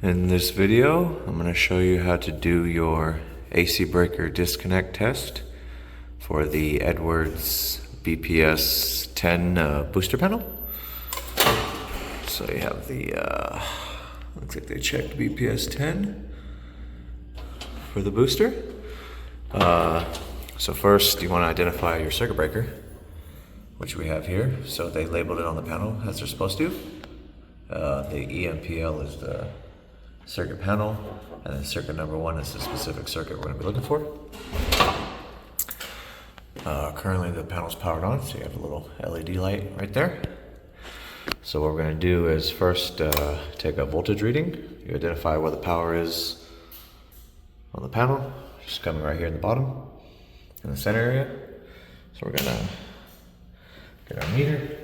In this video, I'm going to show you how to do your AC breaker disconnect test for the Edwards BPS10 booster panel. So you have the, looks like they checked BPS10 for the booster. So first you want to identify your circuit breaker, which we have here. So they labeled it on the panel as they're supposed to. The NFPA is the circuit panel, and then circuit number 1 is the specific circuit we're going to be looking for. Currently the panel's powered on, so you have a little LED light right there. So what we're going to do is first take a voltage reading. You identify where the power is on the panel, just coming right here in the bottom, in the center area. So we're going to get our meter,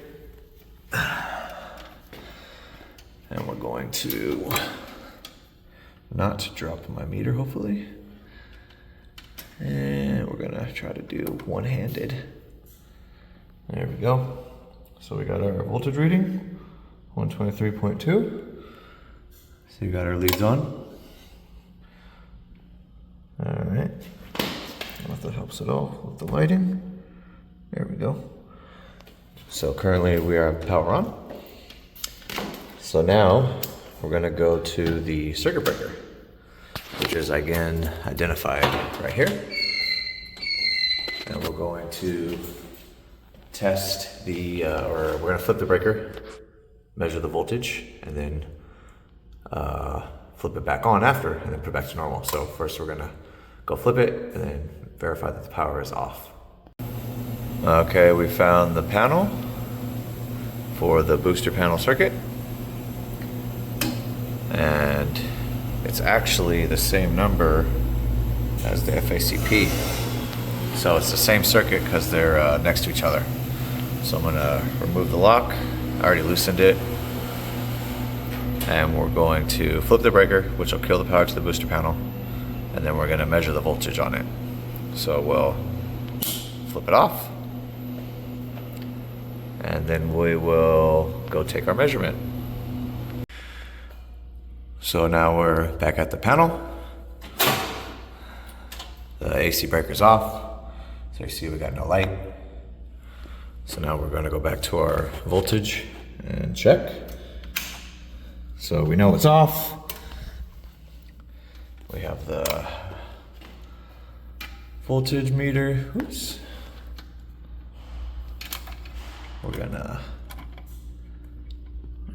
and we're going to not drop my meter, hopefully. And we're gonna try to do one-handed. There we go. So we got our voltage reading, 123.2. So you got our leads on. All right. I don't know if that helps at all with the lighting. There we go. So currently we are power on. So now we're gonna go to the circuit breaker, which is again identified right here. And we're going to test the, or we're gonna flip the breaker, measure the voltage, and then flip it back on after, and then put it back to normal. So first we're gonna go flip it, and then verify that the power is off. Okay, we found the panel for the booster panel circuit. And it's actually the same number as the FACP. So it's the same circuit because they're next to each other. So I'm gonna remove the lock. I already loosened it. And we're going to flip the breaker, which will kill the power to the booster panel. And then we're gonna measure the voltage on it. So we'll flip it off. And then we will go take our measurement. So now we're back at the panel. The AC breaker's off. So you see we got no light. So now we're gonna go back to our voltage and check. So we know it's off. We have the voltage meter. Oops. We're gonna,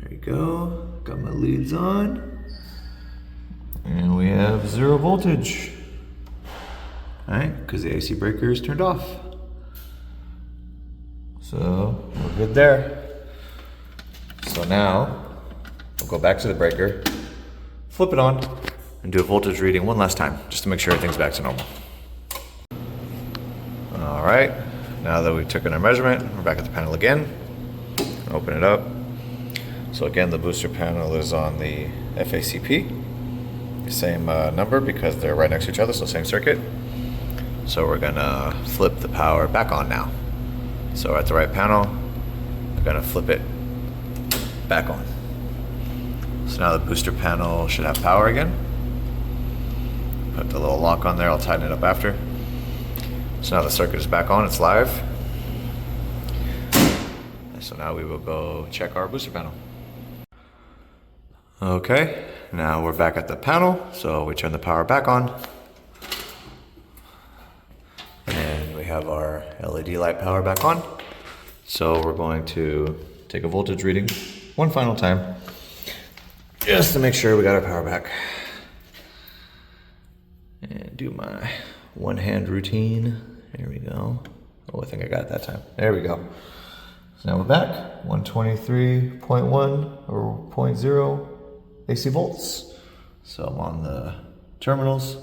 there you go. Got my leads on. And we have 0 voltage, right? Because the AC breaker is turned off. So we're good there. So now we'll go back to the breaker, flip it on, and do a voltage reading one last time, just to make sure everything's back to normal. All right, now that we've taken our measurement, we're back at the panel again. Open it up. So again, the booster panel is on the FACP. Same number because they're right next to each other, so same circuit. So we're gonna flip the power back on now. So we're at the right panel, we're gonna flip it back on. So now the booster panel should have power again. Put the little lock on there, I'll tighten it up after. So now the circuit is back on, it's live. So now we will go check our booster panel. Okay, now we're back at the panel, so we turn the power back on. And we have our LED light power back on. So we're going to take a voltage reading one final time, just to make sure we got our power back. And do my one-hand routine. There we go. Oh, I think I got it that time. There we go. So now we're back, 123.1 or 0.0. AC volts. So I'm on the terminals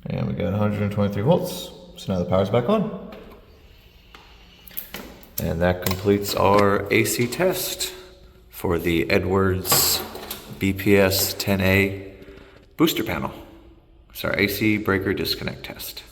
and we got 123 volts. So now the power's back on. And that completes our AC test for the Edwards BPS10A booster panel. It's our AC breaker disconnect test.